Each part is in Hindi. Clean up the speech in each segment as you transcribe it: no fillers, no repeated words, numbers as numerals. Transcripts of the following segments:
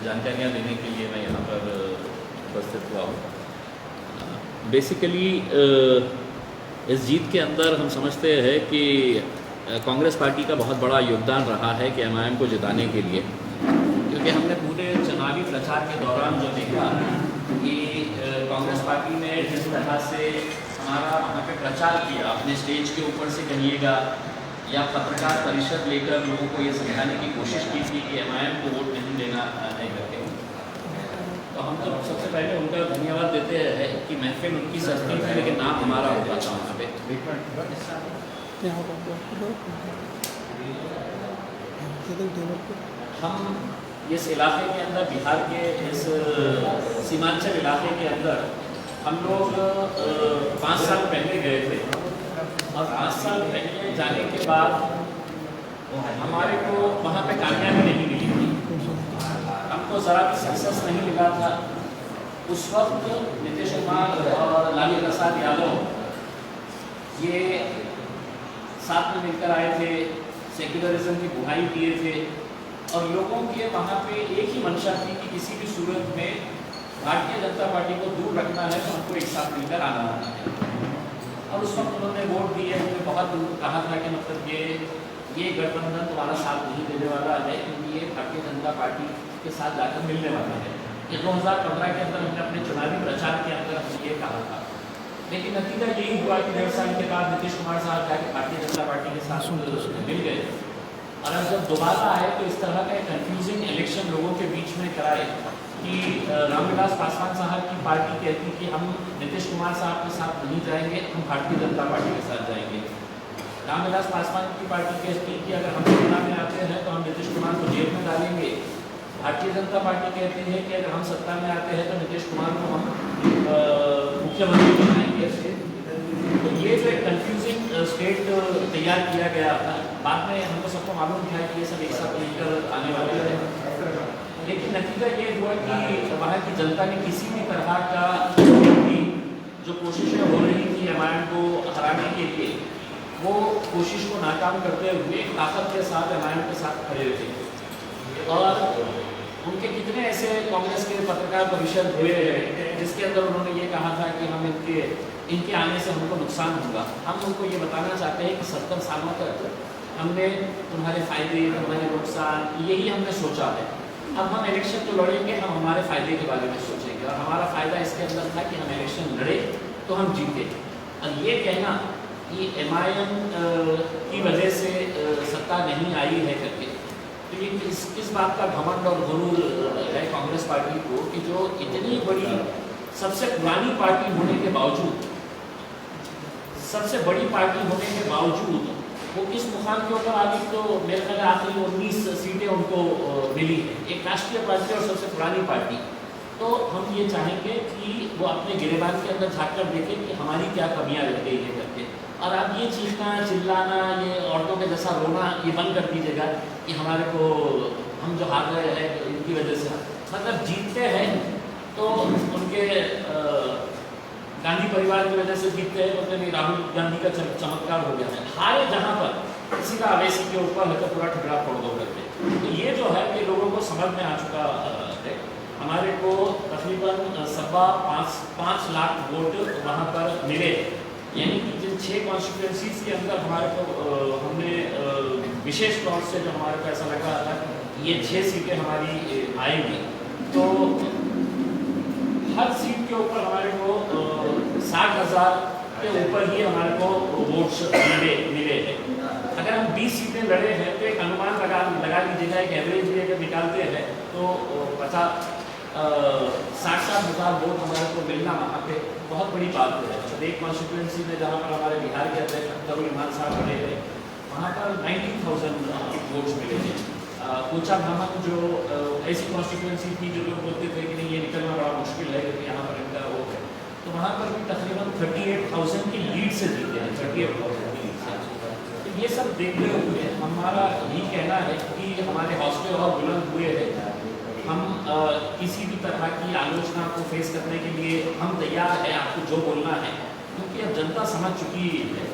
जानकारियाँ देने के लिए मैं यहाँ पर उपस्थित हुआ हूँ। बेसिकली इस जीत के अंदर हम समझते हैं कि कांग्रेस पार्टी का बहुत बड़ा योगदान रहा है कि एमआईएम को जिताने के लिए, क्योंकि हमने पूरे चुनावी प्रचार के दौरान जो देखा कि कांग्रेस पार्टी ने जिस तरह से हमारा वहाँ पे प्रचार किया, अपने स्टेज के ऊपर से कहिएगा या पत्रकार परिषद लेकर लोगों को ये समझाने की कोशिश की थी कि एमआईएम को वोट नहीं देना है करके, तो हम तो सबसे पहले उनका धन्यवाद देते हैं कि महफिल उनकी सस्ती थी लेकिन नाम हमारा होता था वहाँ पे। हम इस इलाके के अंदर, बिहार के इस सीमांचल इलाके के अंदर हम लोग 5 साल पहले गए थे और 5 साल पहले जाने के बाद हमारे को वहाँ पे कामयाबी नहीं मिली थी, हमको ज़रा भी सक्सेस नहीं मिला था। उस वक्त नीतीश कुमार और लालू प्रसाद यादव ये साथ में मिलकर आए थे, सेक्युलरिज्म की बुराई किए थे और लोगों के वहाँ पे एक ही मंशा थी कि किसी भी सूरत में भारतीय जनता पार्टी को दूर रखना है तो हमको एक साथ मिलकर आना है। और उस वक्त उन्होंने वोट दिए, उन्होंने बहुत कहा था कि मतलब ये गठबंधन तुम्हारा साथ नहीं देने वाला है, क्योंकि ये भारतीय जनता पार्टी के साथ जाकर मिलने वाला है। ये 2015 के अंदर हमने अपने चुनावी प्रचार के अंदर हमने ये कहा था, लेकिन नतीजा यही हुआ कि 1.5 साल के बाद नीतीश कुमार साहब जाकर भारतीय जनता पार्टी के साथ मिल गए और अब जब दोबारा आए तो इस तरह का कंफ्यूजिंग इलेक्शन लोगों के बीच में कराए कि रामविलास पासवान साहब की पार्टी कहती कि हम नीतीश कुमार साहब के साथ नहीं जाएंगे, हम भारतीय जनता पार्टी के साथ जाएंगे। रामविलास पासवान की पार्टी कहती कि अगर हम सत्ता में आते हैं तो हम नीतीश कुमार को जेल में डालेंगे। भारतीय जनता पार्टी कहती है कि अगर हम सत्ता में आते हैं तो नीतीश कुमार को हम मुख्यमंत्री बनाएंगे। तो ये जो एक कन्फ्यूजिंग स्टेट तैयार किया गया था, बाद में हमको सबको मालूम था कि ये सब एक साथ मिलकर आने वाले हैं, लेकिन नतीजा ये हुआ कि वहाँ की जनता ने किसी भी तरह का जो कोशिशें हो रही थी एमआईएम को हराने के लिए, वो कोशिश को नाकाम करते हुए ताकत के साथ एमआईएम के साथ खड़े हुए। और उनके कितने ऐसे कांग्रेस के पत्रकार परिषद हुए जिसके अंदर उन्होंने ये कहा था कि हम इनके आने से हमको नुकसान होगा। हम उनको ये बताना चाहते हैं कि 70 सालों तक हमने तुम्हारे फायदे, तुम्हारे नुकसान, यही हमने सोचा है। अब हम इलेक्शन तो लड़ेंगे, हम हमारे फायदे के बारे में सोचेंगे और हमारा फायदा इसके अंदर था कि हम इलेक्शन लड़े तो हम जीते। और ये कहना कि एमआईएम की वजह से सत्ता नहीं आई है करके, तो ये किस बात का घमंड और गुरूर है कांग्रेस पार्टी को कि जो इतनी बड़ी सबसे पुरानी पार्टी होने के बावजूद, सबसे बड़ी पार्टी होने के बावजूद वो किस मुकाम के ऊपर आ गई, तो मेरे ख्याल आखिरी 19 सीटें उनको मिली है, एक राष्ट्रीय पार्टी और सबसे पुरानी पार्टी। तो हम ये चाहेंगे कि वो अपने गिरेबान के अंदर झाँक कर देखें कि हमारी क्या कमियाँ रह गई है करके। और आप ये चीखना चिल्लाना, ये औरतों के जैसा रोना, ये बंद कर दीजिएगा कि हमारे को हम जो हार रहे हैं इनकी वजह से, मतलब जीतते हैं तो उनके गांधी परिवार की वजह से जीतते हैं, मतलब ये राहुल गांधी का चमत्कार हो गया है। हारे जहाँ पर किसी का अवैसी के ऊपर है तो पूरा ठुकरा फोड़ दो करके। तो ये जो है कि लोगों को समझ में आ चुका है। हमारे को तकरीबन 5.25 लाख वोट वहाँ पर मिले, यानी कि जिन 6 कॉन्स्टिट्यूंसीज के अंदर हमारे को हमने विशेष तौर से जो हमारे को ऐसा लग रहा था ये 6 सीटें हमारी आएंगी, तो हर सीट के ऊपर हमारे को 60,000 के ऊपर ही हमारे को वोट्स मिले हैं। अगर हम 20 सीटें लड़े हैं तो एक अनुमान लगा लीजिएगा, एक एवरेज भी अगर निकालते हैं तो 60,000 वोट हमारे को मिलना वहाँ पे बहुत बड़ी बात है। तो एक कॉन्स्टिट्यूंसी में जहाँ पर हमारे बिहार के अध्यक्ष अख्तरुल इमान साहब लड़े थे, वहाँ पर 90,000 वोट्स मिले थे। कोचा धामन जो ऐसी कॉन्स्टिट्यूंसी थी जो लोग बोलते थे कि नहीं ये निकलना बड़ा मुश्किल है क्योंकि यहाँ पर इनका वो है, तो वहाँ पर भी तकरीबन 38,000 की लीड से जीते हैं, 38,000 की लीड से। तो ये सब देखते हुए हमारा यही कहना है कि हमारे हौसले और बुलंद हुए हैं। हम किसी भी तरह की आलोचना को फेस करने के लिए हम तैयार हैं, आपको जो बोलना है, क्योंकि अब जनता समझ चुकी है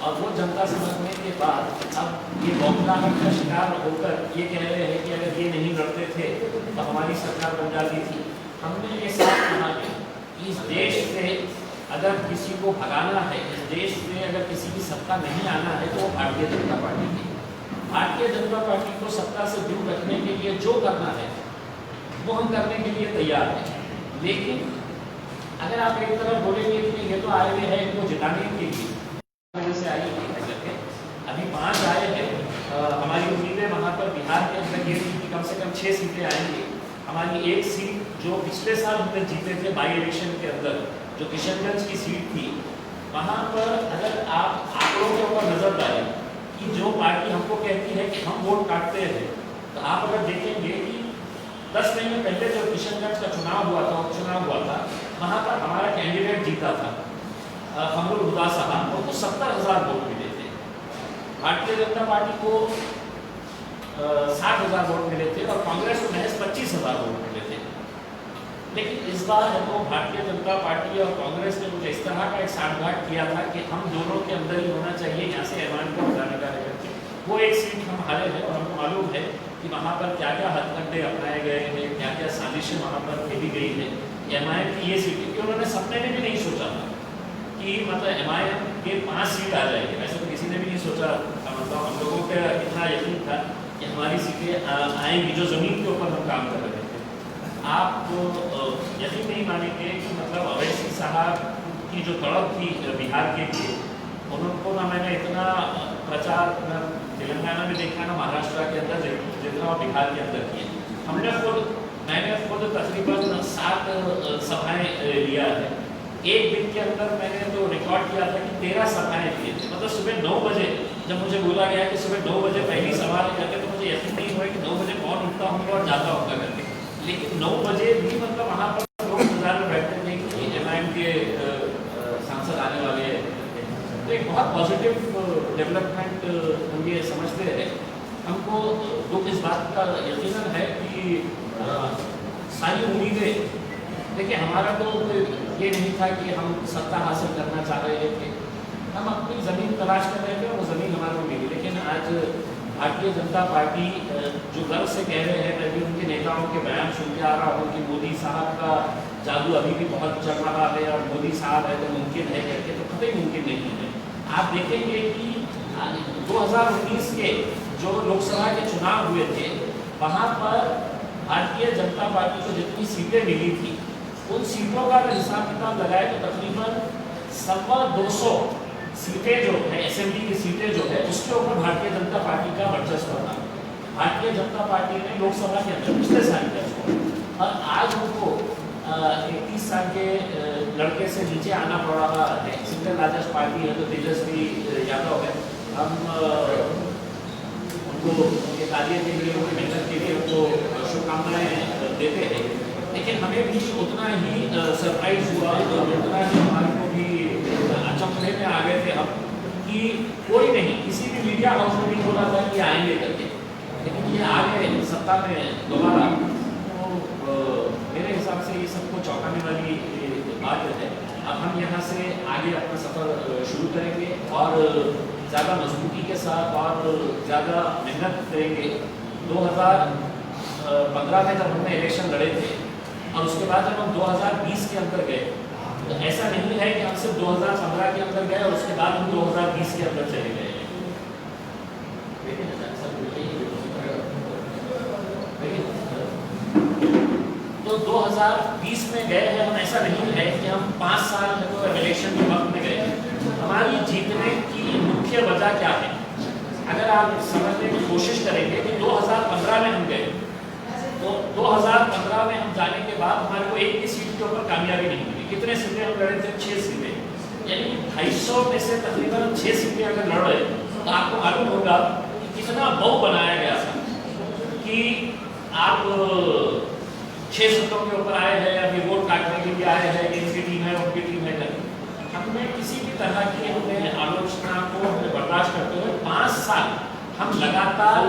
और वो जनता समझने के बाद अब ये बौखलाहट का शिकार होकर ये कह रहे हैं कि अगर ये नहीं लड़ते थे तो हमारी सरकार बन जाती थी। हमने ये साफ कहा कि इस देश से अगर किसी को भगाना है, इस देश में अगर किसी की सत्ता नहीं आना है तो वो भारतीय जनता पार्टी की। भारतीय जनता पार्टी को सत्ता से दूर रखने के लिए जो करना है वो हम करने के लिए तैयार हैं। लेकिन अगर आप एक तरफ बोलेंगे कि ये तो आए हुए हैं इनको जिताने के लिए वजह से आई है, अभी 5 आए हैं, हमारी उम्मीद है वहाँ पर बिहार के अंदर ये कि कम से कम 6 सीटें आएंगी। हमारी एक सीट जो पिछले साल हमने जीते थे बाई इलेक्शन के अंदर, जो किशनगंज की सीट थी, वहाँ पर अगर आप आंकड़ों के ऊपर नजर डालें कि जो पार्टी हमको कहती है कि हम वोट काटते हैं, तो आप अगर देखेंगे कि 10 महीने पहले जो किशनगंज का चुनाव हुआ था, उपचुनाव हुआ था, वहाँ पर हमारा कैंडिडेट जीता था कमरुल हुदा साहब, उनको 70,000 वोट मिले थे। भारतीय जनता पार्टी को 60,000 वोट मिले थे और कांग्रेस को महज 25,000 वोट मिले थे। लेकिन इस बार हमको भारतीय जनता पार्टी और कांग्रेस ने कुछ इस तरह का एक साठगांठ किया था कि हम दोनों के अंदर ही होना चाहिए, यहाँ से ऐवान को हटाने का है। वो एक सीट हम हारे हैं और हमको मालूम है कि वहाँ पर क्या क्या हथकंडे अपनाए गए हैं, क्या क्या साजिशें वहाँ पर खेली गई है। एमआईएम की ये सीट, क्योंकि उन्होंने सपने में भी नहीं सोचा था कि मतलब एमआईएम के 5 सीट आ जाएगी। वैसे तो किसी ने भी नहीं सोचा, मतलब हम लोगों का इतना यकीन था कि हमारी सीटें आएंगी जो ज़मीन के ऊपर हम काम कर रहे थे। आप यकीन नहीं मानेंगे कि मतलब अवैसी साहब की जो तड़प थी बिहार के लिए, उनको ना मैंने इतना प्रचार न तेलंगाना में देखा ना महाराष्ट्र के अंदर जितना बिहार के अंदर किया। मैंने खुद तकरीबन 7 सभाएं लिया है। एक दिन के अंदर मैंने तो रिकॉर्ड किया था कि 13 सभाएं किए थे। मतलब सुबह 9 बजे जब मुझे बोला गया कि सुबह 9 बजे पहली सभा करके, तो मुझे यकीन नहीं हुआ कि 9 बजे कौन उठता होगा और जाता होगा करके। लेकिन 9 बजे भी मतलब वहाँ पर लोग इंतजार में बैठते थे कि एमआईएम के सांसद आने वाले हैं। तो एक बहुत पॉजिटिव डेवलपमेंट हम ये समझते हैं। हमको दुख इस बात का यकीनन है कि सारी उम्मीदें, देखिए हमारा तो ये नहीं था कि हम सत्ता हासिल करना चाह रहे थे, हम अपनी ज़मीन तलाश कर रहे थे और वो ज़मीन हमारे को मिली। लेकिन आज भारतीय जनता पार्टी जो गर्व से कह रहे हैं, मैं भी उनके नेताओं के बयान सुन के आ रहा हूँ कि मोदी साहब का जादू अभी भी बहुत चल रहा है और मोदी साहब है तो मुमकिन है करके, तो कतई मुमकिन नहीं है। आप देखेंगे कि 2019 के जो लोकसभा के चुनाव हुए थे, वहाँ पर भारतीय जनता पार्टी को जितनी सीटें मिली थी, उन सीटों का अगर हिसाब किताब लगाए तो तकरीबन 250 सीटें जो है, असेंबली की सीटें जो है, उसके ऊपर भारतीय जनता पार्टी का वर्चस्व था। भारतीय जनता पार्टी ने लोकसभा के अंदर पिछले साल किया और आज उनको 31 साल के लड़के से नीचे आना पड़ रहा है। सिंगल लार्जेस्ट पार्टी है तो तेजस्वी यादव है। हम उनको उनके कार्य के लिए, उनकी मेहनत के लिए उनको शुभकामनाएं देते हैं। लेकिन हमें भी उतना ही सरप्राइज हुआ और उतना ही हमारे को भी अचंभे में आ गए थे हम कि कोई नहीं, किसी भी मीडिया हाउस में नहीं बोला था कि आएंगे करके, लेकिन ये आ गए सत्ता में दोबारा। तो मेरे हिसाब से ये सबको चौंकाने वाली बात है। अब हम यहाँ से आगे अपना सफ़र शुरू करेंगे और ज़्यादा मजबूती के साथ और ज़्यादा मेहनत करेंगे। 2015 में जब हमने इलेक्शन लड़े थे और उसके बाद जब हम 2020 के अंदर गए, तो ऐसा नहीं है कि हम सिर्फ 2015 के अंदर गए और उसके बाद हम 2020 के अंदर चले गए। तो 2020 में गए हैं हम, ऐसा नहीं है कि हम 5 साल तो इलेक्शन के वक्त में गए। हमारी जीतने की मुख्य वजह क्या है? अगर आप समझने की कोशिश करेंगे कि 2015 में हम गए, तो 2015 में हम जाने के बाद हमारे को एक भी सीट के ऊपर कामयाबी नहीं मिली। कितने सीटें हम लड़े थे? 6 सीटें, यानी 250 में से तकरीबन 6 सीटें अगर लड़ रहे तो आपको मालूम होगा कि कितना बहु बनाया गया था कि आप 6 सीटों के ऊपर आए हैं, अभी वोट काटने के लिए आए हैं, इनकी टीम है उनकी टीम है करके। हमने किसी भी तरह की हमने आलोचना को बर्दाश्त करते हुए 5 साल हम लगातार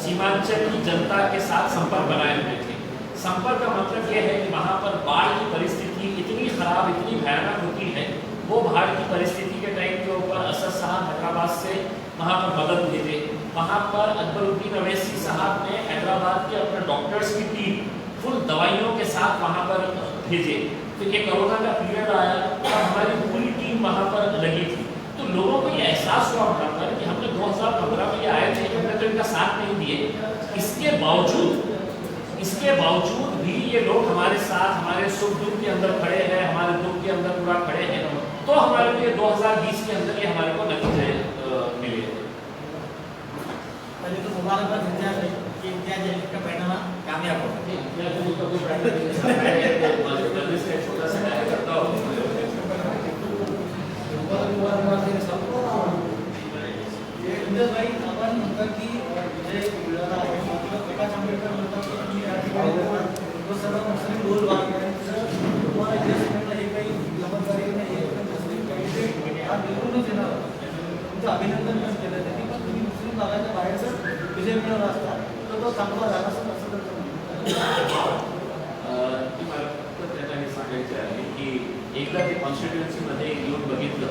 सीमांचल की जनता के साथ संपर्क बनाए हुए थे। संपर्क का मतलब यह है कि वहाँ पर बाढ़ की परिस्थिति इतनी खराब, इतनी भयानक होती है, वो बाढ़ की परिस्थिति के टाइम के ऊपर असद साहब हैदराबाद से वहाँ पर मदद भेजे। वहाँ पर अकबरुद्दीन अवैसी साहब ने हैदराबाद के अपने डॉक्टर्स की टीम फुल दवाइयों के साथ वहाँ पर भेजे। तो ये कोरोना का पीरियड आया और हमारी पूरी टीम वहाँ पर लगी थी। तो लोगों को ये एहसास हुआ वहाँ पर कि हमने 2015 में ये आए थे, हमने तो इनका साथ नहीं दिए। इसके बावजूद भी ये लोग हमारे साथ, हमारे सुख दुख के अंदर खड़े हैं, हमारे दुख के अंदर पूरा खड़े हैं। तो हमारे लिए 2020 के अंदर ये हमारे को नतीजे मिले। पहले तो मुबारकबाद इंडिया जेल का पैनल कामयाब हो। इंडिया जेल का कोई पैनल नहीं, जल्दी से छोटा सा कार्य करता हूँ। ये भाई अपन उनका की जे मिळाला आहे प्रकाश आंबेडकर म्हणतात की तो सर्व मुस्लिम बोल बात तुम्हाला जे सांगितलं हे काही जबाबदारी नाही आहे, मुस्लिम काही हा बिलकुलच येणार तुमचं अभिनंदन पण केलं त्यांनी, पण तुम्ही मुस्लिम भागाच्या बाहेरचा विजय मिळवला असता तर तो चांगला झाला असं त्यांना सांगायचं आहे की एकदा ते कॉन्स्टिट्युएन्सीमध्ये येऊन बघितलं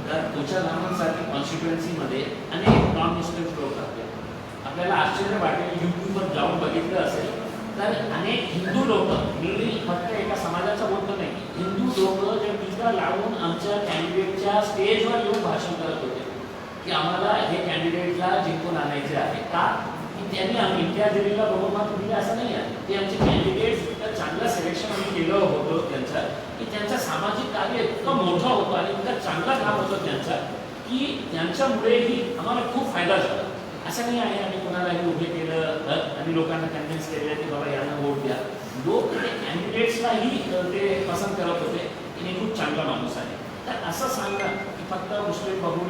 तर तुझ्या नावांसाठी कॉन्स्टिट्युएन्सीमध्ये अनेक नॉन मुस्लिम लोक आहेत। आपल्याला आश्चर्य वाटेल, यूट्यूबवर जाऊन बघितलं असेल तर अनेक हिंदू लोक, मी फक्त एका समाजाचा बोलतो नाही, हिंदू लोक जे टीका लावून आमच्या कॅन्डिडेटच्या स्टेजवर येऊन भाषण करत होते की आम्हाला हे कॅन्डिडेटला जिंकून आणायचे आहे। का की त्यांनी आम्ही इंडिया दिल्लीला बहुमत दिले असं नाही आहे, ते आमचे कॅन्डिडेट्स इतकं चांगलं सिलेक्शन आम्ही केलं होतं त्यांचं की त्यांचं सामाजिक कार्य इतकं मोठं होतं आणि इतकं चांगलं काम होतं त्यांचं की त्यांच्यामुळेही आम्हाला खूप फायदा झाला। असं नाही आहे आम्ही कोणालाही उभे केलं आणि लोकांना कन्व्हिन्स केलं की बाबा यांना वोट द्या। लोक ते कॅन्डिडेट्सलाही ते पसंत करत होते की हे खूप चांगला माणूस आहे। तर असं सांगणं की फक्त मुस्लिम बहुल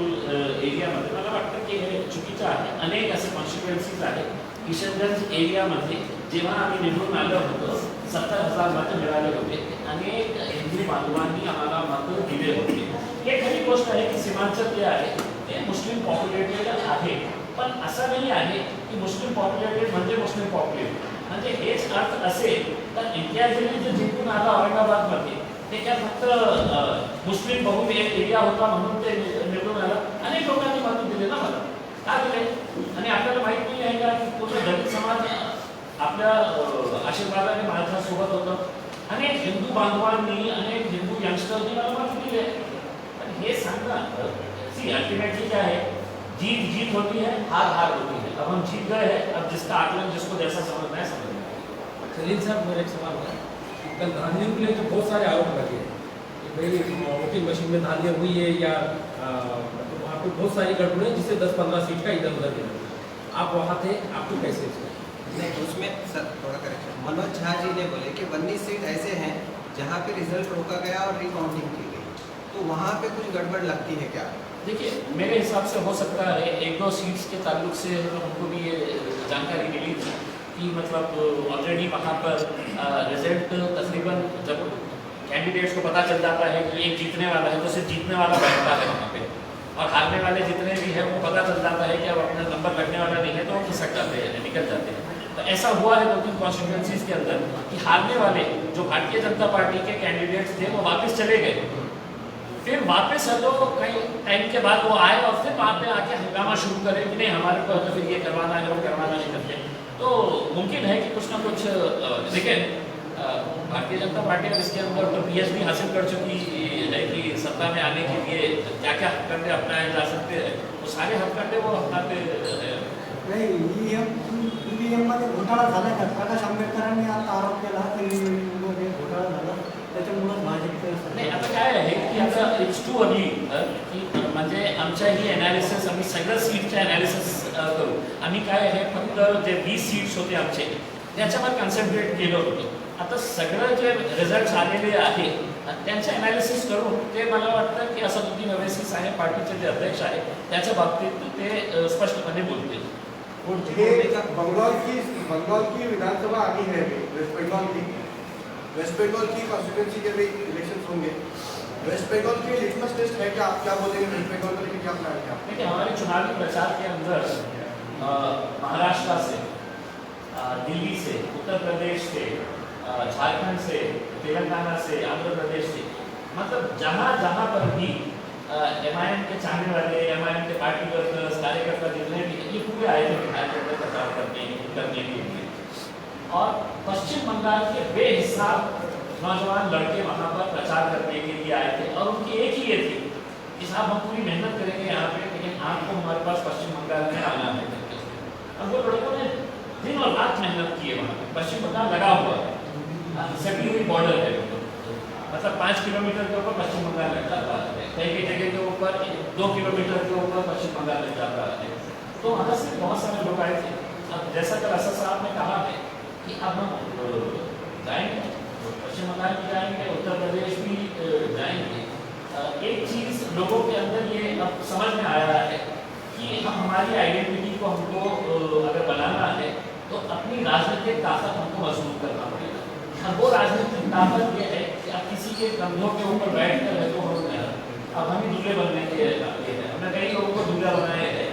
एरियामध्ये मला वाटतं की हे चुकीचं आहे। अनेक असे कॉन्स्टिट्युएन्सीज आहेत। किशनगंज एरियामध्ये जेव्हा आम्ही निवडून आलो होतो 70,000 मतं मिळाले होते, अनेक हिंदू बांधवांनी आम्हाला मतं दिले होते। हे खरी गोष्ट आहे की सीमांचल जे आहे ते मुस्लिम पॉप्युलेटेड आहे, पण असं नाही आहे की मुस्लिम पॉप्युलेटेड म्हणजे मुस्लिम पॉप्युलेटेड म्हणजे हेच अर्थ असेल तर इंडिया जे जिंकून आला औरंगाबादमध्ये ते काय फक्त मुस्लिम बहुल एरिया होता म्हणून ते निवडून आलं? अनेक लोकांनी मतं दिले ना मला, का दिले? आणि आपल्याला माहित नाही आहे का की पूर्ण दलित समाज आपल्या आशीर्वादाने माझ्यासोबत होतं। अनेक हिंदू बांधवांनी, अनेक हिंदू यंगस्टर्सनी मला मत दिले। पण हे सांगणं सी अल्टिमेटली क्या है, जीत जीत होती है, हार हार होती है। अब हम जीत गए हैं, अब जिसका आकलन जिसको जैसा समझना है समझना। सलील साहब मेरा एक सवाल है, कल धांधियों के लिए तो बहुत सारे आरोप लगे कि भाई वोटिंग मशीन में धांधियाँ हुई है या वहाँ पे बहुत सारी गड़बड़ी है जिससे 10-15 सीट का इधर उधर गिरा। आप वहाँ थे, आपको कैसे? नहीं, उसमें सर थोड़ा करेक्शन, मनोज झा जी ने बोले कि 19 सीट ऐसे हैं जहाँ पे रिजल्ट रोका गया और रिकाउंटिंग की गई, तो वहाँ पे कुछ गड़बड़ लगती है क्या? देखिए, मेरे हिसाब से हो सकता है 1-2 सीट्स के ताल्लुक से हमको भी ये जानकारी मिली थी कि मतलब ऑलरेडी वहाँ पर रिजल्ट तकरीबन जब कैंडिडेट्स को पता चल जाता है कि एक जीतने वाला है तो सिर्फ जीतने वाला बैठता है वहाँ पे, और हारने वाले जितने भी हैं वो पता चल जाता है कि अब अपना नंबर लगने वाला नहीं है तो वो खिसक जाते हैं, निकल जाते हैं। तो ऐसा हुआ है 2-3 कॉन्स्टिट्यूएंसीज के अंदर कि हारने वाले जो भारतीय जनता पार्टी के कैंडिडेट्स थे वो वापस चले गए, फिर वापस तो कई टाइम के बाद वो आए और फिर वहाँ पे आके हंगामा शुरू करे कि नहीं हमारे को तो फिर ये करवाना है वो करवाना नहीं करते। तो मुमकिन है कि कुछ ना कुछ, लेकिन भारतीय जनता पार्टी अब इसके अंदर तो PhD हासिल कर चुकी है कि सत्ता में आने के लिए क्या क्या हथकंडे अपनाए जा सकते हैं, वो सारे हथकंडे वो अपनाते नाही। ईव्हीएममध्ये घोटाळा झाला का? प्रकाश आंबेडकरांनी आता आरोप केला की ईव्हीएममध्ये घोटाळा झाला त्याच्यामुळे भाजप नाही। आता काय आहे की आता इट्स टू अर्ली की म्हणजे आमच्याही ॲनालिसिस आम्ही सगळं सीटचं ॲनालिसिस करू। आम्ही काय आहे फक्त जे 20 सीट्स होते आमचे त्याच्यावर कॉन्सन्ट्रेट केलं होतं। आता सगळं जे रिझल्ट्स आलेले आहे त्यांचं ॲनालिसिस करून ते मला वाटतं की असदुद्दीन अवैसी साहेब पार्टीचे जे अध्यक्ष आहेत त्याच्या बाबतीत ते स्पष्टपणे बोलतील। बंगाल की विधानसभा आनी है, वेस्ट बंगाल की कॉन्स्टिट्यूंसी के भी इलेक्शन होंगे। वेस्ट बंगाल के लिटमस टेस्ट है क्या? आप क्या बोलेंगे वेस्ट बंगाल को लेकर, क्या प्लान है? देखिए, हमारे चुनावी प्रचार के अंदर महाराष्ट्र से, दिल्ली से, उत्तर प्रदेश से, झारखंड से, तेलंगाना से, आंध्र प्रदेश से, मतलब जहाँ जहाँ पर भी MIM के चाहने वाले, MIM के पार्टी वर्कर्स, कार्यकर्ता जितने भी ये पूरे आए थे बिहार के अंदर प्रचार करने के लिए। और पश्चिम बंगाल के बेहिसाब नौजवान लड़के वहाँ पर प्रचार करने के लिए आए थे और उनकी एक ही ये थी कि साहब हम पूरी मेहनत करेंगे यहाँ पे, लेकिन आपको हमारे पास पश्चिम बंगाल में आना है। और वो लड़कों ने दिन और रात मेहनत की है वहाँ पे। पश्चिम बंगाल लगा हुआ है, सटी हुई बॉर्डर है, मतलब 5 किलोमीटर के ऊपर पश्चिम बंगाल लग जाता है, कई कई जगह के ऊपर 2 किलोमीटर के ऊपर पश्चिम बंगाल लग जाता है। तो वहाँ से बहुत सारे लोग आए थे। अब जैसा कि असद साहब ने कहा है कि अब हम जाएंगे, पश्चिम बंगाल भी जाएंगे, उत्तर प्रदेश भी जाएंगे। एक चीज़ लोगों के अंदर ये अब समझ में आया है कि हम हमारी आइडेंटिटी को हमको अगर बनाना है तो अपनी राजनीतिक ताकत हमको मजबूत करना पड़ेगा। अब वो राजनीतिक ताकत ये है कि आप किसी के कंधों के ऊपर बैठ कर है तो अब हम ही दूल्हे बनने के लिए हमने कई लोगों को दूल्हा बनाए हैं,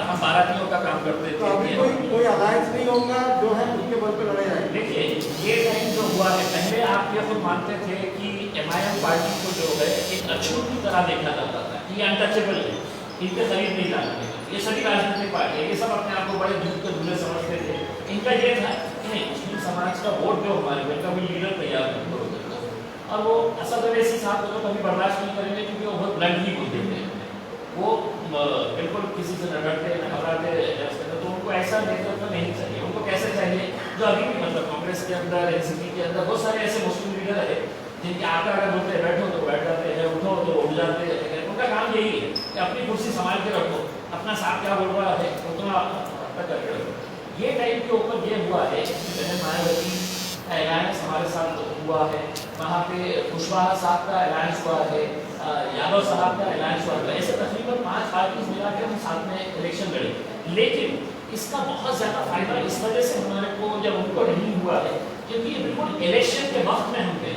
हम बारातियों का काम करते तो अभी थे। कोई अलायंस नहीं होगा जो है उनके बल पे लड़ाई जाएगी। देखिए ये टाइम जो हुआ है, पहले आप ये खुद मानते थे कि MIM पार्टी को जो है एक अछूत की तरह देखा जाता था, ये अनटचेबल है, इनके करीब नहीं जाना। ये सभी राजनीतिक पार्टी ये सब अपने आप को बड़े दूध के दूल्हे समझते थे। इनका ये था कि नहीं, मुस्लिम समाज का वोट दो हमारे में, कभी लीडर तैयार करो। और वो असद अवैसी साहब को तो कभी बर्दाश्त नहीं करेंगे क्योंकि वो बहुत ब्लंट ही बोलते थे, वो बिल्कुल किसी से न डरते न घबराते। तो उनको ऐसा नेतृत्व नहीं चाहिए। उनको कैसे चाहिए जो अभी भी मतलब कांग्रेस के अंदर, NCP के अंदर बहुत सारे ऐसे मुस्लिम लीडर है जिनके आकर अगर बोलते हैं बैठो तो बैठ जाते हैं, उठो तो उठ जाते हैं। उनका काम यही है कि अपनी कुर्सी संभाल के रखो, अपना साथ क्या बोल रहा है उतना तक करके रखो। ये टाइम के ऊपर ये हुआ है कि बहन मायावती का अलायंस हमारे साथ हुआ है, वहाँ पे कुशवाहा साहब का अलायंस हुआ है, यादव साहब का अलायंस हुआ है। ऐसे तकरीबन 5 पार्टीज मिला के हम साथ में इलेक्शन लड़े। लेकिन इसका बहुत ज़्यादा फायदा इस वजह से हमारे को जब उनको नहीं हुआ है क्योंकि ये बिल्कुल इलेक्शन के वक्त में हम गए।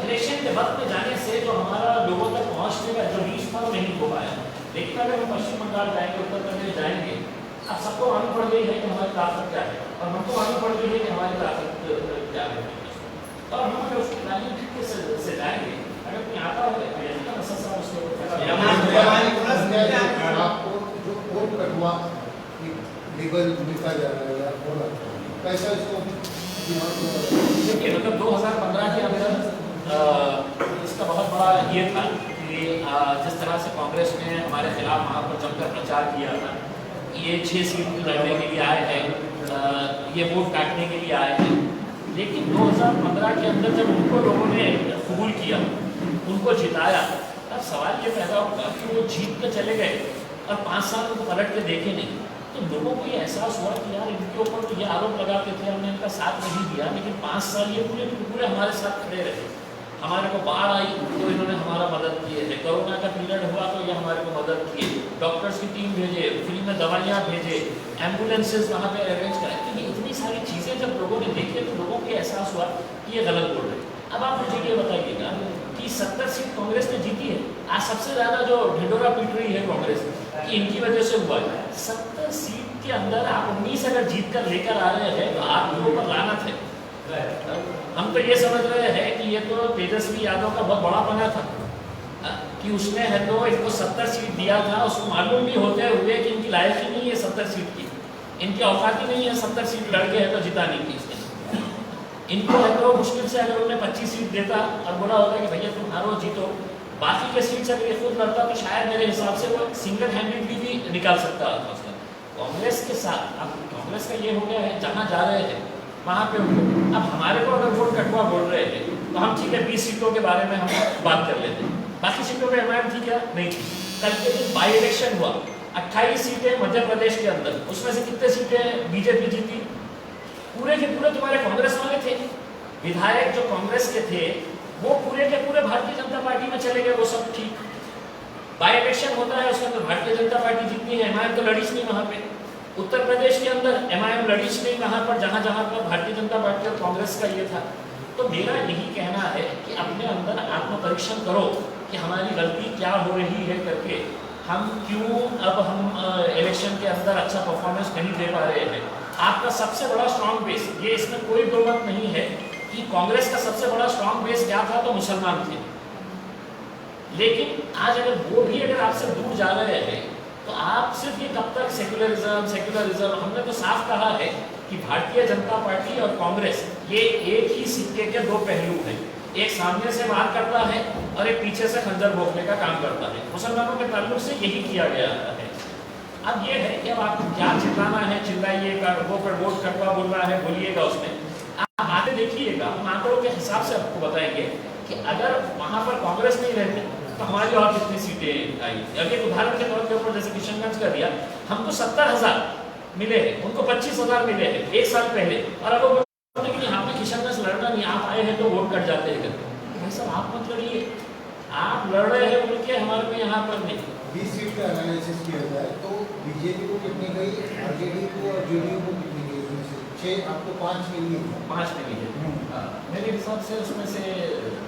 इलेक्शन के वक्त में जाने से जो हमारा लोगों तक पहुँचने का जो रीच था वो नहीं हो पाया। लेकिन अगर हम पश्चिम बंगाल जाएंगे, उत्तर प्रदेश जाएंगे, अब सबको मालूम पड़ गई है कि हमारी ताकत क्या है और हमको मालूम पड़ गई है कि हमारी ताकत क्या है। और हम अगर उसकी राजनीति से जाएंगे, अगर कोई आता है तो यही का मसला उसके आपको जो वोट कटवा लीगल लिखा जा रहा है बोला कैसा इसको देखिए, मतलब 2015 के अंदर इसका बहुत बड़ा ये था कि जिस तरह से कांग्रेस ने हमारे खिलाफ वहाँ पर जमकर प्रचार किया था, ये 6 सीट लड़ने के लिए आए हैं, ये वोट काटने के लिए आए हैं। लेकिन 2015 के अंदर जब उनको लोगों ने कबूल किया, उनको जिताया, तब सवाल ये पैदा होगा कि वो जीत कर चले गए और 5 साल उनको पलट के देखे नहीं। तो लोगों को ये एहसास हुआ कि यार इनके ऊपर तो ये आरोप लगाते थे, हमने इनका साथ नहीं दिया, लेकिन 5 साल ये पूरे हमारे साथ खड़े रहे। हमारे को बाढ़ आई तो इन्होंने हमारा मदद किए थे, कोरोना का पीरियड हुआ तो ये हमारे को मदद किए, डॉक्टर्स की टीम भेजे, फ्री में दवाइयाँ भेजे, एम्बुलेंसेज वहाँ पे अरेंज कराए। तो ये इतनी सारी चीज़ें जब लोगों ने देखी तो लोगों को एहसास हुआ कि ये गलत बोल रहे। अब आप मुझे ये बताइएगा कि 70 सीट कांग्रेस ने जीती है। आज सबसे ज़्यादा जो ढिंडोरा पीट रही है कांग्रेस कि इनकी वजह से हुआ है। 70 सीट के अंदर आप 19 अगर जीत कर लेकर आ रहे हैं तो आपके ऊपर लानत है। हम तो ये समझ रहे हैं कि ये तो तेजस्वी यादव का बहुत बड़ा पना था कि उसने है तो इनको 70 सीट दिया था, उसको मालूम भी होते हुए कि इनकी लायक ही नहीं है 70 सीट की, इनकी औकात ही नहीं है 70 सीट लड़के है तो जिताने की। इनको है तो मुश्किल से अगर उन्हें 25 सीट देता और बोला होता कि भैया तुम हारो जीतो, बाकी के सीट से अगर ये खुद लड़ता तो शायद मेरे हिसाब से वो सिंगल हैंडेडली भी निकाल सकता था उसका। कांग्रेस के साथ अब कांग्रेस का ये हो गया है जहाँ जा रहे हैं वहाँ पे उनको अब हमारे को अगर वोट कटवा बोल रहे हैं तो हम ठीक है 20 सीटों के बारे में हम बात कर लेते हैं, बाकी सीटों में MIM थी क्या? नहीं थी। कल के दिन बाई इलेक्शन हुआ, 28 सीटें मध्य प्रदेश के अंदर, उसमें से कितने सीटें बीजेपी जीती? पूरे के पूरे तुम्हारे कांग्रेस वाले थे। विधायक जो कांग्रेस के थे वो पूरे के पूरे भारतीय जनता पार्टी में चले गए, वो सब ठीक। बाई इलेक्शन होता है उसके अंदर भारतीय जनता पार्टी जीतती है, MIM तो लड़ी नहीं वहाँ पे। उत्तर प्रदेश के अंदर MIM लड़ी नहीं वहाँ पर जहाँ जहाँ पर भारतीय जनता पार्टी और कांग्रेस का ये था। तो मेरा यही कहना है कि अपने अंदर आत्म परीक्षण करो कि हमारी गलती क्या हो रही है करके, हम क्यों अब हम इलेक्शन के अंदर अच्छा परफॉर्मेंस नहीं दे पा रहे हैं। आपका सबसे बड़ा स्ट्रॉन्ग बेस, ये इसमें कोई दो मत नहीं है कि कांग्रेस का सबसे बड़ा स्ट्रॉन्ग बेस क्या था, तो मुसलमान थे। लेकिन आज अगर वो भी अगर आपसे दूर जा रहे हैं तो आप सिर्फ ये कब तक सेक्युलरिज्म, हमने तो साफ कहा है कि भारतीय जनता पार्टी और कांग्रेस ये एक ही सिक्के के दो पहलू हैं। एक सामने से वार करता है और एक पीछे से खंजर भोंकने का काम करता है। मुसलमानों के ताल्लुक से यही किया गया है। अब ये है कि अब आप क्या चिल्लाना है चिल्लाइएगा, वो पर वोट करवा बोलना है बोलिएगा, उसमें आप आगे देखिएगा। हम आंकड़ों के हिसाब से आपको बताएंगे कि अगर वहाँ पर कांग्रेस नहीं रहती तो हमारी और कितनी सीटें आई। अब एक उदाहरण के तौर के ऊपर जैसे किशनगंज का दिया, हमको 70,000 मिले हैं, उनको 25,000 मिले हैं एक साल पहले, और अब वो बोलते हैं कि यहाँ पे किशनगंज लड़ना नहीं, आप आए हैं तो वोट कट जाते हैं। भाई साहब आप मत लड़िए, आप लड़ रहे हैं बोल के हमारे में यहाँ पर नहीं। 20 सीट का एनालिसिस किया जाए तो बीजेपी को कितनी गई, आरजेडी को और जेडीयू को कितनी गई? उसमें से 6 आपको 5 मिली है। 5 मिली है। मेरे हिसाब से उसमें से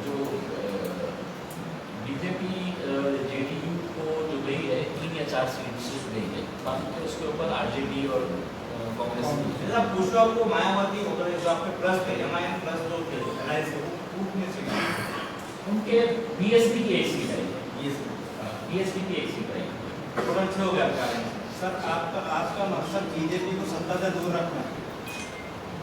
जो बीजेपी जेडीयू को जो गई है 3 या 4 सीट गई है, बाकी तो उसके ऊपर आरजेडी और कांग्रेस जैसा पूछो आपको मायावती हो गए जो आपके प्लस थे, एमआईएम प्लस जो थे एलआईसी वो कितनी सीट उनके बीएसपी की एक सीट आई, बीएसपी की एक सीट आई। तुरंत हो गया आपका। सर आपका मकसद बीजेपी को सत्ता से दूर रखना है।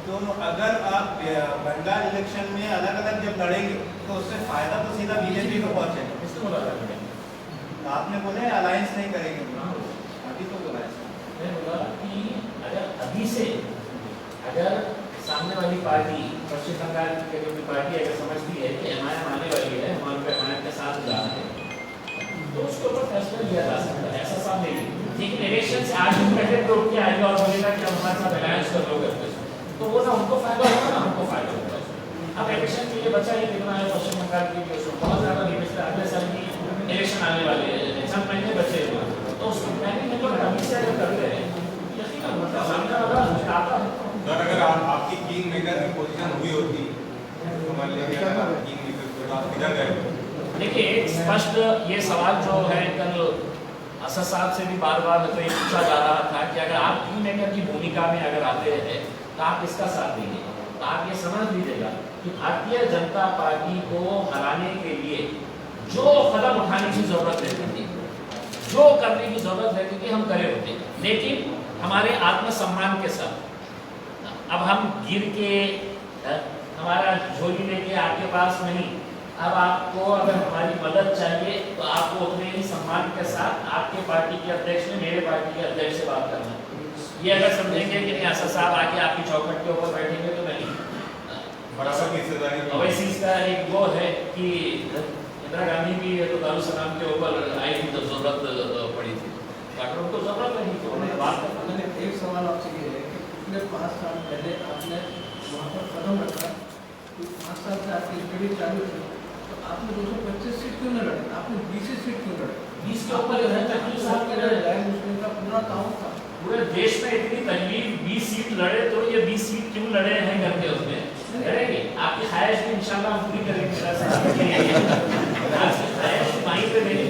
तो अगर आप बंगाल इलेक्शन में अलग अलग जब लड़ेंगे तो उससे फायदा तो सीधा बीजेपी को पहुंचेगा। किसने बोला था? तो आपने बोले अलायंस नहीं करेंगे, अभी तो बोला है। मैं बोला कि अगर अभी से अगर सामने वाली पार्टी पश्चिम बंगाल की जो पार्टी अगर समझती है कि एमआईएम आने वाली है, हमारे एमआईएम के साथ जा रहे हैं, तो उसके ऊपर फैसला लिया जा सकता है, ऐसा साफ नहीं। लेकिन इलेक्शन से आज भी पहले तो उठ के आएगा और बोलेगा कि हमारे साथ अलायंस कर लोगे, तो वो ना उनको फायदा होगा ना हमको फायदा होगा। अब इलेक्शन के लिए बच्चा ही देखना है पश्चिम बंगाल की, उसमें बहुत ज़्यादा नहीं, अगले साल की इलेक्शन आने वाले हैं, एग्जाम महीने बचे हुए, तो उसको प्लानिंग हम लोग अभी से अगर करते हैं यकीनन मतलब सामने वाला आता है। सर अगर आपकी किंग मेकर की पोजीशन हुई होती तो मान लीजिए किंग मेकर तो आप किधर गए? देखिए एक स्पष्ट ये सवाल जो है कल असद साहब से भी बार बार तो ये पूछा जा रहा था कि अगर आप किंग मेकर की भूमिका में अगर आते हैं तो आप किसका साथ देंगे? तो आप ये समझ लीजिएगा कि भारतीय जनता पार्टी को हराने के लिए जो कदम उठाने की जरूरत रहती थी, जो करने की जरूरत रहती थी, हम करे होते, लेकिन हमारे आत्मसम्मान के साथ। अब हम गिर के हमारा झोली लेके आपके पास नहीं, अब आपको अगर हमारी मदद चाहिए तो आपको उतने ही सम्मान के साथ आपके पार्टी के अध्यक्ष ने मेरे पार्टी के अध्यक्ष से बात करना। ये अगर समझेंगे कि नहीं असद साहब आके आपकी चौखट के ऊपर बैठेंगे तो नहीं। बड़ा सा हिस्सेदारी अवैसी इसका एक वो है कि इंदिरा गांधी भी तो दारुसलाम के ऊपर आई थी तो जरूरत पड़ी थी, डॉक्टर उनको जरूरत नहीं तो उन्होंने बात कर। मैंने एक सवाल आपसे ये है कि पिछले 5 साल पहले आपने वहाँ पर कदम रखा कि 5 साल से आपकी स्टडी चालू थी, तो आपने 225 सीट क्यों न लड़े? आपने 20 सीट क्यों लड़े? 20 के ऊपर मुस्लिम का पूरा काम था। पूरे देश में इतनी तकलीफ, 20 सीट लड़े तो ये 20 सीट क्यों लड़े हैं करके उसमें लड़ेंगे। आपकी ख्वाहिश भी इंशाल्लाह हम पूरी करेंगे, मेरा साथ आपकी ख्वाहिश माही पे मेरी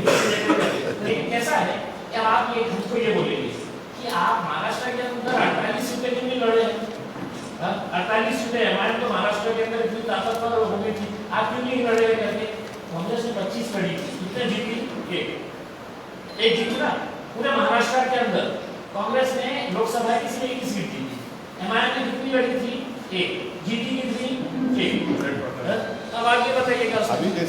लेकिन कैसा है कि अब आप ये खुद को ये बोलेंगे कि आप महाराष्ट्र के अंदर 48 सीटें क्यों नहीं लड़े हैं? 48 सीटें एमआईएम तो महाराष्ट्र के अंदर इतनी ताकतवर हो गई थी, आप क्यों नहीं लड़े करके? कांग्रेस ने 25 लड़ी, कितने जीती? एक जीती ना पूरे महाराष्ट्र के अंदर। कांग्रेस ने लोकसभा की सिर्फ 1 सीट जीती, एमआईएम ने कितनी लड़ी थी? 1 जीती, कितनी? 1। अब आगे बताइएगा,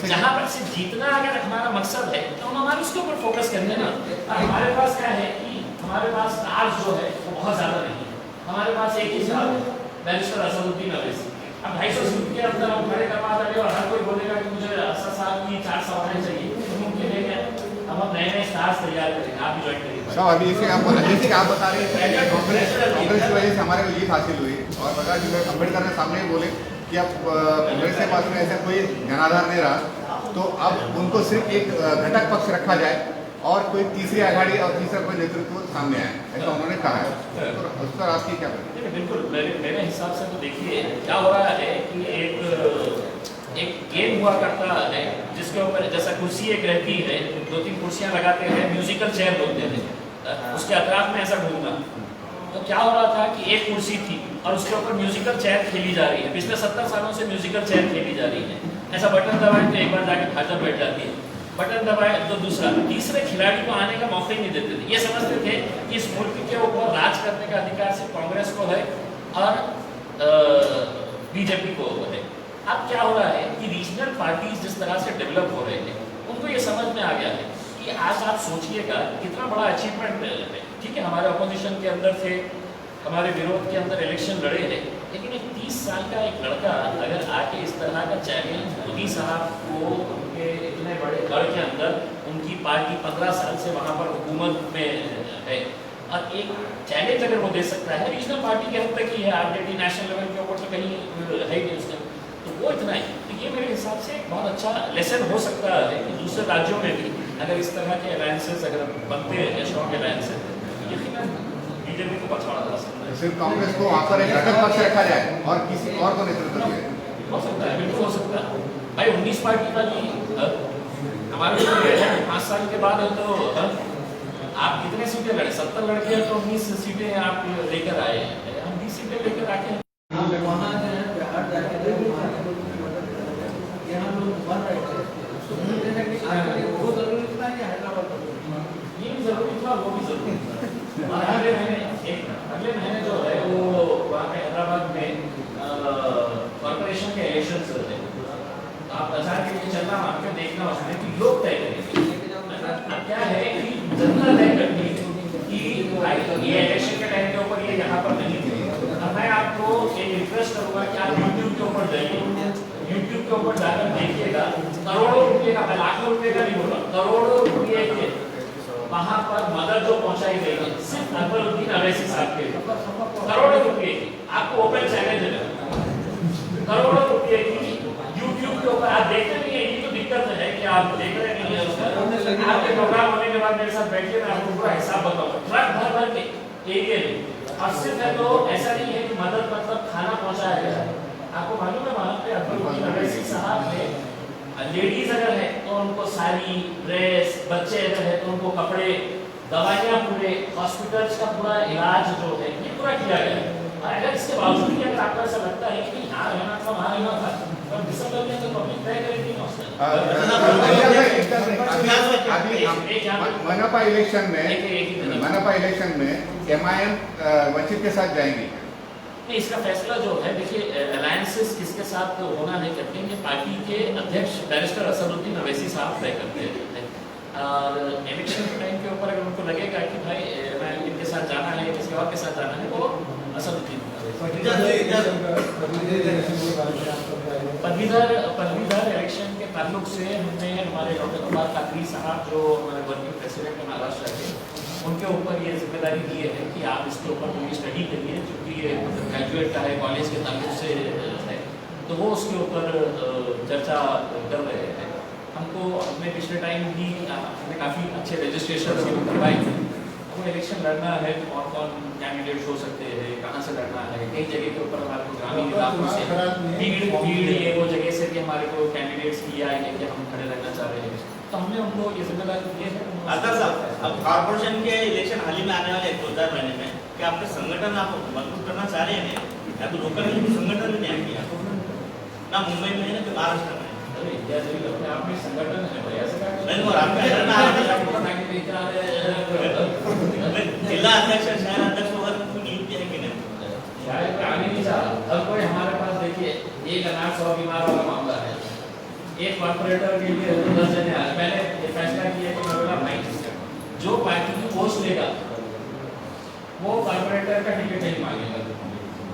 जहाँ पर सिर्फ जीतना अगर हमारा मकसद है तो हम हमारे उसके ऊपर फोकस करेंगे ना। हमारे पास क्या है कि हमारे पास स्टार्स जो है वो बहुत ज़्यादा नहीं है, हमारे पास एक ही स्टार है, बैरिस्टर असदुद्दीन अवैसी। अब 250 सीट के अंदर हम खड़े करवा देंगे और हर कोई बोलेगा कि मुझे असद साहब की 4 सवालें चाहिए, तो मुमकिन है क्या? हम नए स्टार्स तैयार करेंगे, आप भी ज्वाइन करिए। साहब अभी जैसे आप बता रहे हैं कांग्रेस की वजह से हमारे को जीत हासिल हुई और प्रकाश अम्बेडकर ने सामने बोले कि अब कांग्रेस के पास में ऐसा कोई जनाधार नहीं रहा, तो अब उनको सिर्फ एक घटक पक्ष रखा जाए और कोई तीसरी आघाड़ी और तीसरा कोई नेतृत्व सामने आए, ऐसा उन्होंने कहा है। तो उस पर आपकी क्या देखिए बिल्कुल मेरे हिसाब से तो देखिए क्या हो रहा है कि एक गेम हुआ करता है जिसके ऊपर जैसा कुर्सी एक रहती है, 2-3 कुर्सियां लगाते हैं, म्यूजिकल चेयर बोलते हैं, उसके अतराफ में ऐसा घूमना। तो क्या हो रहा था कि एक कुर्सी थी और उसके ऊपर म्यूजिकल चेयर खेली जा रही है, पिछले 70 सालों से म्यूजिकल चेयर खेली जा रही है। ऐसा बटन दबाएं तो एक बार जाके भाजपा बैठ जाती है, बटन दबाए तो दूसरा, तीसरे खिलाड़ी को आने का मौका ही नहीं देते थे। ये समझते थे कि इस मुल्क के ऊपर राज करने का अधिकार सिर्फ कांग्रेस को है और बीजेपी को है। अब क्या हो रहा है कि रीजनल पार्टीज जिस तरह से डेवलप हो रहे हैं, उनको ये समझ में आ गया है कि आज आप सोचिएगा कितना बड़ा अचीवमेंट है। ठीक है, हमारे अपोजिशन के अंदर थे, हमारे विरोध के अंदर इलेक्शन लड़े हैं, लेकिन एक 30 साल का एक लड़का अगर आके इस तरह का चैलेंज मोदी साहब को उनके इतने बड़े गढ़ के अंदर, उनकी पार्टी 15 साल से वहाँ पर हुकूमत में है, और एक चैलेंज अगर वो दे सकता है, रीजनल पार्टी के हद तक ही है, आरजेडी नेशनल लेवल के ऊपर तो कहीं है ही नहीं उसका, तो वो इतना ही। तो ये मेरे हिसाब से एक बहुत अच्छा लेसन हो सकता है कि दूसरे राज्यों में भी अगर इस तरह के अलायंसेस अगर बनते हैं, स्ट्रॉन्ग अलायंसेस, यकीनन बीजेपी को पछाड़ा जा सकता है। सिर्फ कांग्रेस को वहाँ पर एक घटक पक्ष रखा जाए और किसी और को नेतृत्व दिया जाए, हो सकता है, बिल्कुल हो सकता है। भाई 19 पार्टी वाली हमारे जो है 5 साल के बाद है, तो आप कितने सीटें लड़े? 70 लड़के हैं तो 19 सीटें आप लेकर आए हैं, हम 20 सीटें लेकर आके वहाँ जो है बिहार जाके यहाँ लोग बन रहे थे, तो वो जरूरी था कि हैदराबाद ये भी जरूरी था, वो भी जरूरी था। और अगले महीने जो है वो वहाँ पे हैदराबाद में कॉर्पोरेशन के इलेक्शन होते हैं, तो आप बाजार के लिए चलना, वहाँ पे देखना उसमें कि लोग तय करेंगे। क्या है कि जनता तय करती है कि ये इलेक्शन के टाइम के ऊपर ये यहाँ पर नहीं थे। अब मैं आपको एक रिक्वेस्ट करूँगा कि आप यूट्यूब के ऊपर जाइए, यूट्यूब के ऊपर जाकर देखिएगा, करोड़ों रुपये का, मैं लाखों रुपये का नहीं बोल रहा, करोड़ों रुपये के वहाँ पर मदद जो पहुँचाई गई है सिर्फ अकबरुद्दीन अवैसी साहब के लिए, करोड़ों रुपये की, आपको ओपन चैलेंज है, करोड़ों रुपये की यूट्यूब के ऊपर आप देखते नहीं है। ये तो दिक्कत है कि आप देख रहे नहीं है उसका। आपके प्रोग्राम होने के बाद मेरे साथ बैठिए, मैं आपको पूरा हिसाब बताऊंगा, ट्रक भर भर के एरिया में। और सिर्फ है तो ऐसा नहीं है कि मदद मतलब खाना पहुँचाया गया है, आपको मालूम है वहाँ पे अकबरुद्दीन अवैसी साहब ने लेडीज अगर है तो उनको साड़ी, ड्रेस, बच्चे अगर है तो उनको कपड़े, दवाइयाँ, पूरे हॉस्पिटल्स का पूरा इलाज जो है ये पूरा किया गया है। और अगर इसके बावजूद भी अगर आपको ऐसा लगता है कि यहाँ रहना था, वहाँ रहना था, तो दिसंबर में तो पब्लिक तय करेगी ना उसका। मनपा इलेक्शन में MIM वंचित के साथ जाएंगे। इसका फैसला जो है, देखिए अलायंसेस किसके साथ होना नहीं करते हैं, पार्टी के अध्यक्ष बैरिस्टर असदुद्दीन अवैसी साहब तय करते हैं। और इलेक्शन के टाइम के ऊपर अगर उनको लगेगा कि भाई मैं इनके साथ जाना है, किसी और के साथ जाना है, वो असदुद्दीन पदवीधर इलेक्शन के ताल्लुक से हमने हमारे डॉक्टर कुमार काकरी साहब जो हमारे वर्किंग प्रेसिडेंट है महाराष्ट्र के, उनके ऊपर ये जिम्मेदारी दी है कि आप इसके ऊपर पूरी स्टडी करिए, क्योंकि ये ग्रेजुएट का है, कॉलेज के ताल्लुक से है, तो वो उसके ऊपर चर्चा कर रहे हैं। हमको अपने पिछले टाइम भी हमने काफ़ी अच्छे रजिस्ट्रेशन करवाए थे। वो इलेक्शन लड़ना है तो कौन कौन कैंडिडेट्स हो सकते हैं, कहाँ से लड़ना है, कई जगह के ऊपर हमारे को ग्रामीण इलाकों से भीड़ ये वो जगह से भी हमारे को कैंडिडेट्स किया है कि हम खड़े रहना चाह रहे हैं, तो हमने उनको ये जिम्मेदारी दी है। अगर साहब अब कॉर्पोरेशन के इलेक्शन हाल ही में आने वाले 2-4 महीने में, क्या आपके संगठन आप मजबूत करना चाह रहे हैं या तो लोकल संगठन भी नहीं किया ना, मुंबई में है ना, महाराष्ट्र में? इंडिया से भी अपने आप में संगठन है भाई, ऐसे नहीं, और आपके अंदर में जिला अध्यक्ष, शहर अध्यक्ष वगैरह की नियुक्ति है कि नहीं? शायद आने नहीं चाह रहा। हर कोई हमारे पास देखिए, एक अनाज 100 बीमार वाला मामला है, एक कॉर्पोरेटर के लिए 10 जने आए। मैंने ये फैसला किया कि मैं बोला भाई जो पार्टी की पोस्ट लेगा वो कॉर्पोरेटर का टिकट नहीं मांगेगा।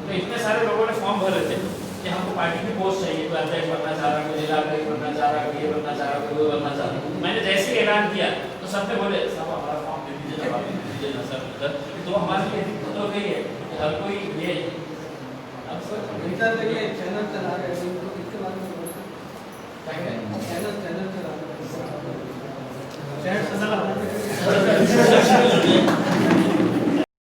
तो इतने सारे लोगों ने फॉर्म भरे थे कि हमको पार्टी की पोस्ट चाहिए, कोई अध्यक्ष बनना चाह रहा, कोई जिला अध्यक्ष बनना चाह रहा, कोई ये बनना चाह रहा, कोई वो बनना चाह रहा। मैंने जैसे ही ऐलान किया तो सबने बोले साहब हमारा फॉर्म दे दीजिए, जवाब दे दीजिए ना सर। तो हमारे लिए दिक्कत हो गई है कि हर कोई ये अब सर इधर देखिए चैनल चला रहे हैं, इनको किसके बारे में क्या है चैनल चला रहे हैं, चैनल